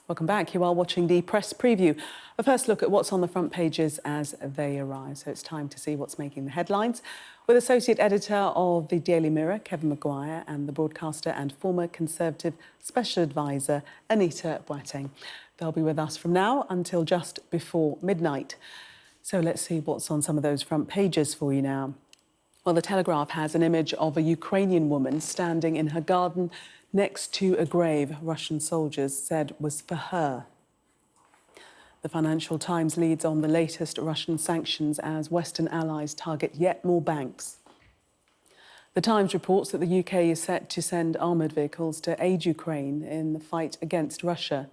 Welcome back. You are watching the press preview. A first look at what's on the front pages as they arrive. So it's time to see what's making the headlines with Associate Editor of the Daily Mirror, Kevin Maguire, and the broadcaster and former Conservative Special Advisor, Anita Boateng. They'll be with us from now until just before midnight. So let's see what's on some of those front pages for you now. Well, the Telegraph has an image of a Ukrainian woman standing in her garden next to a grave Russian soldiers said was for her. The Financial Times leads on the latest Russian sanctions as Western allies target yet more banks. The Times reports that the UK is set to send armoured vehicles to aid Ukraine in the fight against Russia.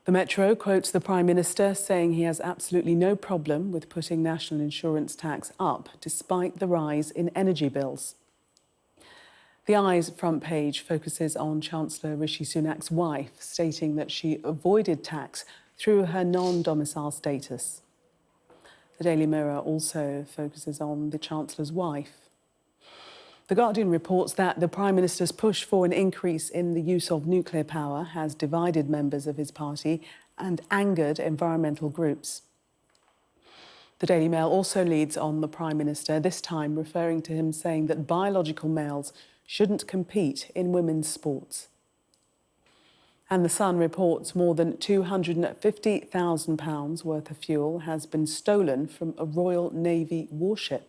The Metro quotes the Prime Minister saying he has absolutely no problem with putting national insurance tax up despite the rise in energy bills. The Eye's front page focuses on Chancellor Rishi Sunak's wife, stating that she avoided tax through her non-domicile status. The Daily Mirror also focuses on the Chancellor's wife. The Guardian reports that the Prime Minister's push for an increase in the use of nuclear power has divided members of his party and angered environmental groups. The Daily Mail also leads on the Prime Minister, this time referring to him saying that biological males shouldn't compete in women's sports. And The Sun reports more than £250,000 worth of fuel has been stolen from a Royal Navy warship.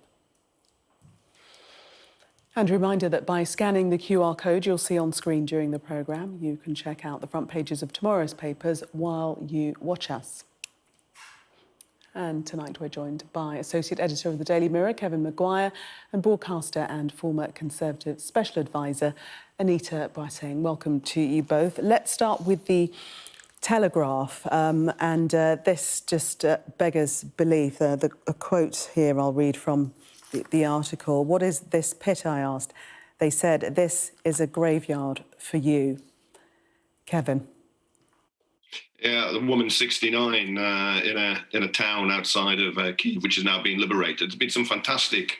And a reminder that by scanning the QR code you'll see on screen during the programme, you can check out the front pages of tomorrow's papers while you watch us. And tonight we're joined by Associate Editor of the Daily Mirror, Kevin Maguire, and broadcaster and former Conservative Special Advisor, Anita Boateng. Welcome to you both. Let's start with the Telegraph, this just beggars belief. A quote here I'll read from the article. "What is this pit?" I asked. They said, "This is a graveyard for you." Kevin. Yeah, the woman 69 in a town outside of Kyiv, which is now being liberated. There's been some fantastic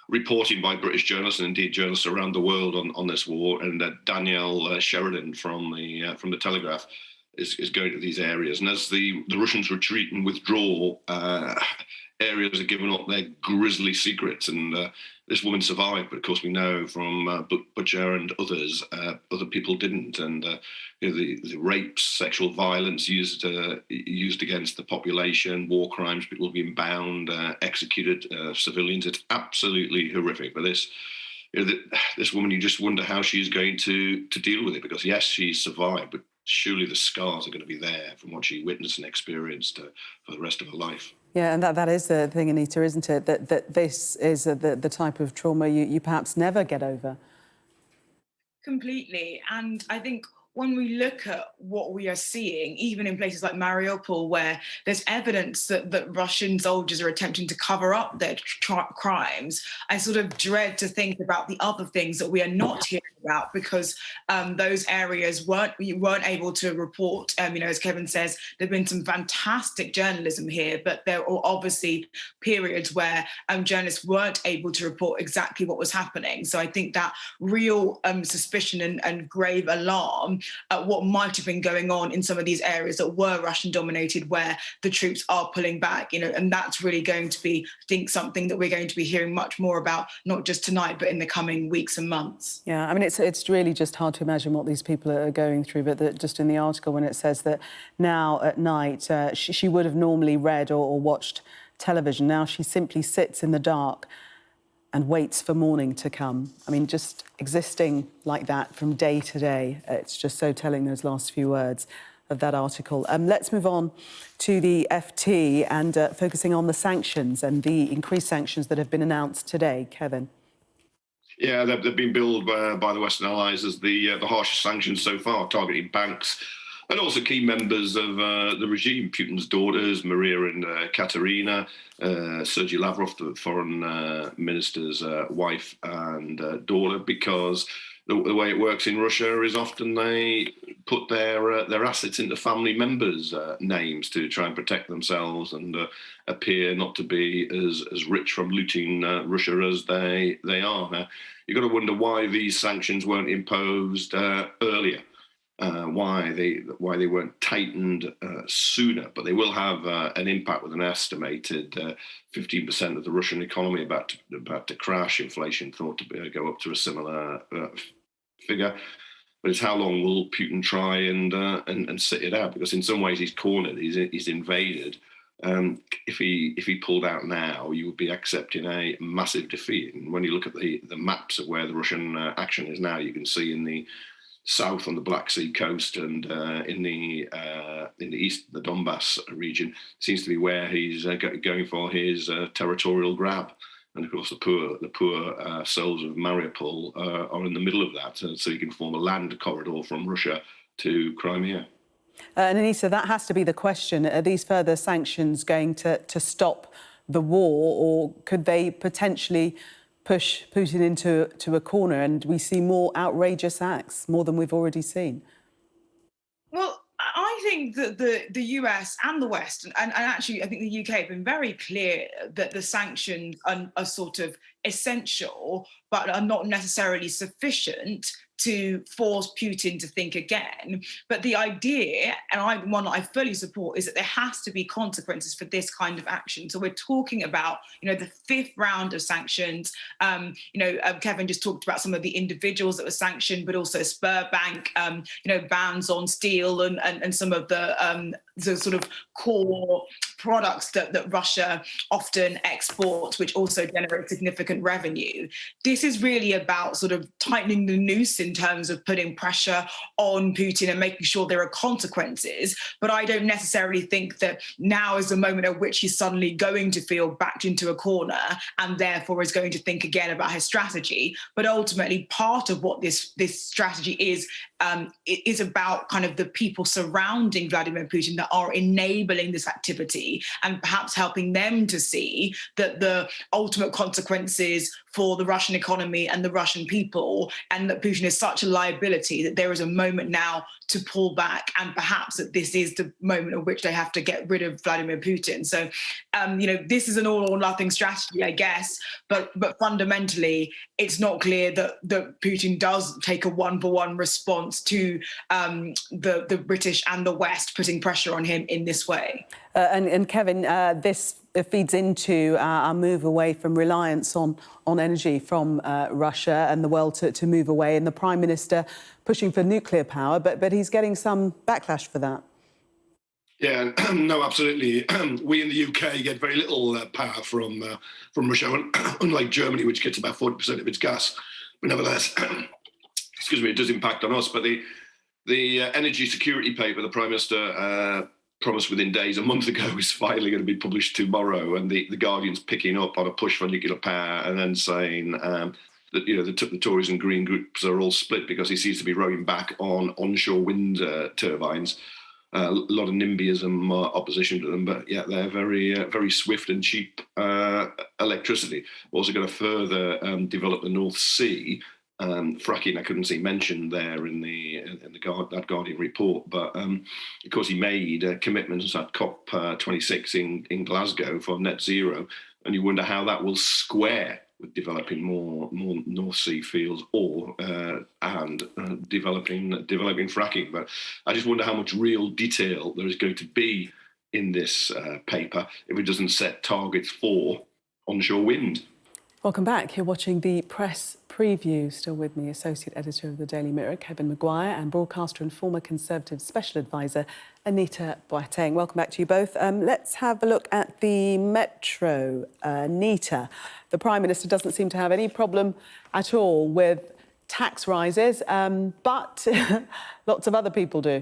reporting by British journalists and indeed journalists around the world on this war. And Danielle Sheridan from the Telegraph is going to these areas. And as the Russians retreat and withdraw, areas are giving up their grisly secrets. And this woman survived, but of course we know from Butcher and others, other people didn't. And the rapes, sexual violence used against the population, war crimes, people being bound, executed, civilians. It's absolutely horrific. But this woman, you just wonder how she's going to deal with it, because yes, she's survived, but surely the scars are going to be there from what she witnessed and experienced for the rest of her life. Yeah, and that is the thing, Anita, isn't it? That this is the type of trauma you perhaps never get over. Completely. And I think when we look at what we are seeing, even in places like Mariupol, where there's evidence that Russian soldiers are attempting to cover up their crimes, I sort of dread to think about the other things that we are not hearing about, because those areas weren't able to report. As Kevin says, there've been some fantastic journalism here, but there are obviously periods where journalists weren't able to report exactly what was happening. So I think that real suspicion and grave alarm at what might have been going on in some of these areas that were Russian dominated, where the troops are pulling back, and that's really going to be, I think, something that we're going to be hearing much more about, not just tonight, but in the coming weeks and months. Yeah, I mean, it's really just hard to imagine what these people are going through, but just in the article when it says that now at night she would have normally read or watched television. Now she simply sits in the dark and waits for morning to come. I mean, just existing like that from day to day, it's just so telling, those last few words of that article. Let's move on to the FT and focusing on the sanctions and the increased sanctions that have been announced today. Kevin. Yeah, they've been billed by the Western allies as the harshest sanctions so far, targeting banks and also key members of the regime, Putin's daughters, Maria and Katerina, Sergei Lavrov, the foreign minister's wife and daughter, because the way it works in Russia is often they put their assets into family members' names to try and protect themselves and appear not to be as rich from looting Russia as they are. Now, you've got to wonder why these sanctions weren't imposed earlier. why they weren't tightened sooner, but they will have an impact with an estimated 15% of the Russian economy about to crash. Inflation thought to go up to a similar figure. But it's how long will Putin try and sit it out? Because in some ways he's cornered, he's invaded. If he pulled out now, you would be accepting a massive defeat. And when you look at the maps of where the Russian action is now, you can see in the south on the Black Sea coast and in the east, the Donbass region, seems to be where he's going for his territorial grab. And of course, the poor souls of Mariupol are in the middle of that, so he can form a land corridor from Russia to Crimea. And Anita, that has to be the question. Are these further sanctions going to stop the war, or could they potentially push Putin into a corner and we see more outrageous acts, more than we've already seen? Well, I think that the US and the West, and actually I think the UK have been very clear that the sanctions are sort of essential, but are not necessarily sufficient to force Putin to think again. But the idea, and one that I fully support, is that there has to be consequences for this kind of action. So we're talking about, the fifth round of sanctions. Kevin just talked about some of the individuals that were sanctioned, but also Sberbank, bans on steel and some of the sort of core products that Russia often exports, which also generate significant revenue. This is really about sort of tightening the noose in terms of putting pressure on Putin and making sure there are consequences. But I don't necessarily think that now is the moment at which he's suddenly going to feel backed into a corner and therefore is going to think again about his strategy. But ultimately, part of what this strategy is about kind of the people surrounding Vladimir Putin that are enabling this activity, and perhaps helping them to see that the ultimate consequences for the Russian economy and the Russian people, and that Putin is such a liability that there is a moment now to pull back, and perhaps that this is the moment at which they have to get rid of Vladimir Putin. So, this is an all or nothing strategy, I guess, but fundamentally, it's not clear that Putin does take a one-for-one response to the British and the West putting pressure on him in this way. And Kevin, this feeds into our move away from reliance on energy from Russia and the world to move away, and the Prime Minister pushing for nuclear power, but he's getting some backlash for that. Yeah, no, absolutely. We in the UK get very little power from Russia, unlike Germany, which gets about 40% of its gas. But nevertheless, excuse me, it does impact on us. But the energy security paper the Prime Minister promised within days, a month ago, is finally going to be published tomorrow, and the Guardian's picking up on a push for nuclear power, and then saying that the Tories and Green groups are all split because he seems to be rowing back on onshore wind turbines. A lot of NIMBYism opposition to them, but yeah, they're very swift and cheap electricity. We're also going to further develop the North Sea. Fracking, I couldn't see mentioned there in that Guardian report, but of course he made commitments at COP26 in Glasgow for net zero, and you wonder how that will square with developing more North Sea fields and developing fracking. But I just wonder how much real detail there is going to be in this paper if it doesn't set targets for onshore wind. Welcome back. You're watching the press preview. Still with me, Associate Editor of the Daily Mirror, Kevin Maguire, and broadcaster and former Conservative Special Advisor, Anita Boateng. Welcome back to you both. Let's have a look at the Metro. Anita, the Prime Minister doesn't seem to have any problem at all with tax rises, but lots of other people do.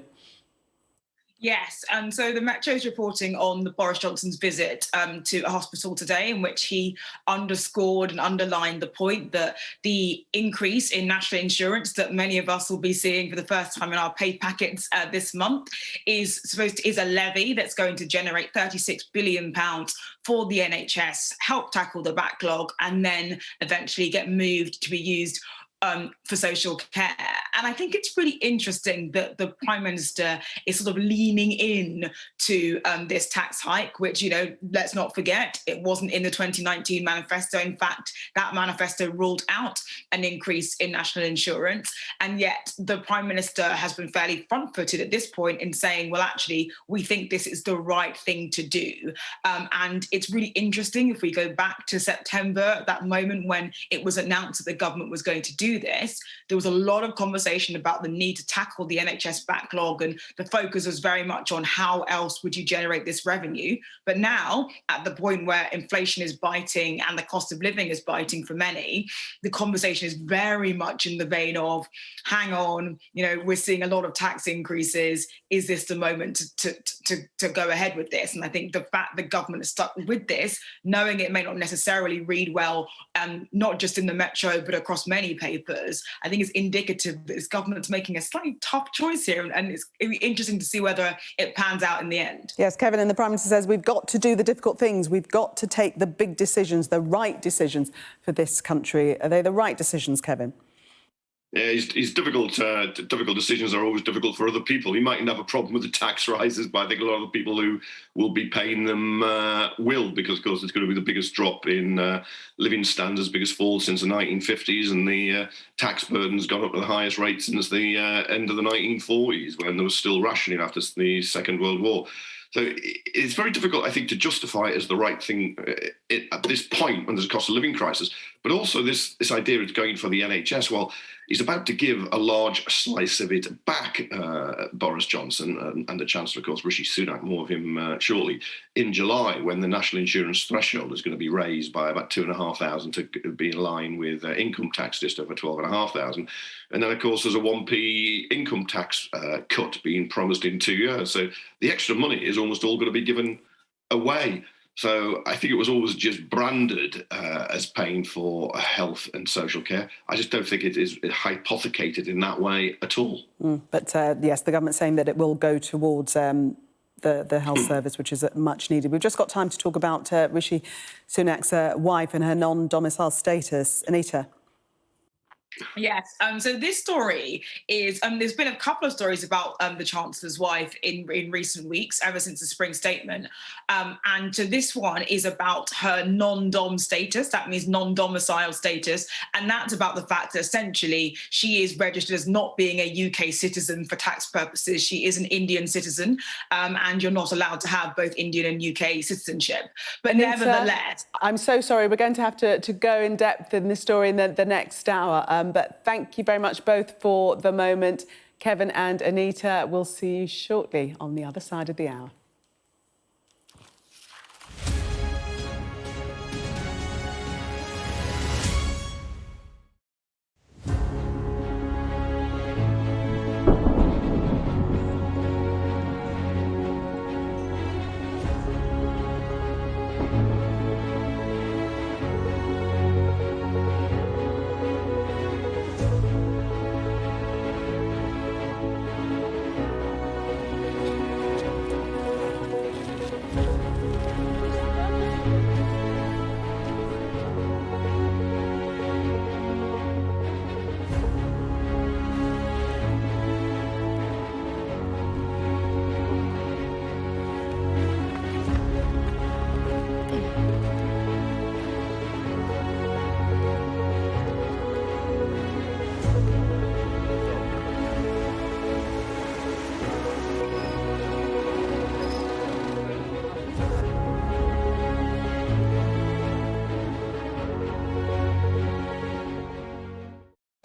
Yes, and so the Metro's reporting on the Boris Johnson's visit to a hospital today, in which he underscored and underlined the point that the increase in national insurance that many of us will be seeing for the first time in our pay packets this month is a levy that's going to generate £36 billion for the NHS, help tackle the backlog, and then eventually get moved to be used for social care. And I think it's really interesting that the Prime Minister is sort of leaning in to this tax hike, which, you know, let's not forget, it wasn't in the 2019 manifesto. In fact, that manifesto ruled out an increase in national insurance. And yet the Prime Minister has been fairly front-footed at this point in saying, well, actually, we think this is the right thing to do. And it's really interesting if we go back to September, that moment when it was announced that the government was going to do this, there was a lot of conversation about the need to tackle the NHS backlog, and the focus was very much on how else would you generate this revenue. But now, at the point where inflation is biting and the cost of living is biting for many, the conversation is very much in the vein of, hang on, you know, we're seeing a lot of tax increases. Is this the moment to go ahead with this? And I think the fact the government is stuck with this, knowing it may not necessarily read well, not just in the Metro, but across many papers, I think is indicative that this government's making a slightly tough choice here. And it'll be interesting to see whether it pans out in the end. Yes, Kevin, and the Prime Minister says we've got to do the difficult things. We've got to take the big decisions, the right decisions for this country. Are they the right decisions, Kevin? Yeah, he's difficult. Difficult decisions are always difficult for other people. He mightn't have a problem with the tax rises, but I think a lot of the people who will be paying them will, because, of course, it's going to be the biggest drop in living standards, biggest fall since the 1950s, and the tax burden's gone up to the highest rate since the end of the 1940s, when there was still rationing after the Second World War. So it's very difficult, I think, to justify it as the right thing at this point when there's a cost of living crisis. But also this idea of going for the NHS, well, he's about to give a large slice of it back, Boris Johnson, and the Chancellor, of course, Rishi Sunak, more of him shortly, in July, when the national insurance threshold is going to be raised by about 2,500 to be in line with income tax just over 12,500. And then, of course, there's a 1p income tax cut being promised in 2 years. So the extra money is almost all going to be given away. So I think it was always just branded as paying for health and social care. I just don't think it is hypothecated in that way at all. But yes, the government's saying that it will go towards the health service, which is much needed. We've just got time to talk about Rishi Sunak's wife and her non-domicile status. Anita. Yes. So this story is, there's been a couple of stories about the Chancellor's wife in recent weeks, ever since the spring statement. And so this one is about her non-dom status. That means non-domicile status. And that's about the fact that essentially she is registered as not being a UK citizen for tax purposes. She is an Indian citizen, and you're not allowed to have both Indian and UK citizenship. But Anita, nevertheless... I'm so sorry. We're going to have to go in depth in this story in the next hour. But thank you very much both for the moment. Kevin and Anita, we'll see you shortly on the other side of the hour.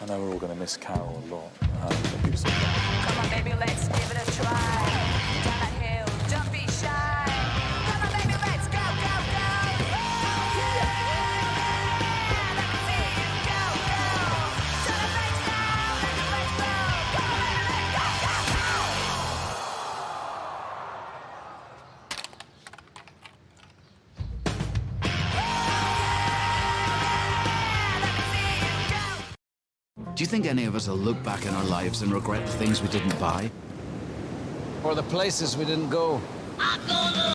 I know we're all going to miss Carol a lot. Come on, baby, let's give it a try. Down that hill, don't be shy. Come on, baby, let's go, go, go. Yeah, let me see you go, go. Turn the brakes down, let the brakes blow. Go, baby, go, go, go. Do you think any of us will look back in our lives and regret the things we didn't buy? Or the places we didn't go?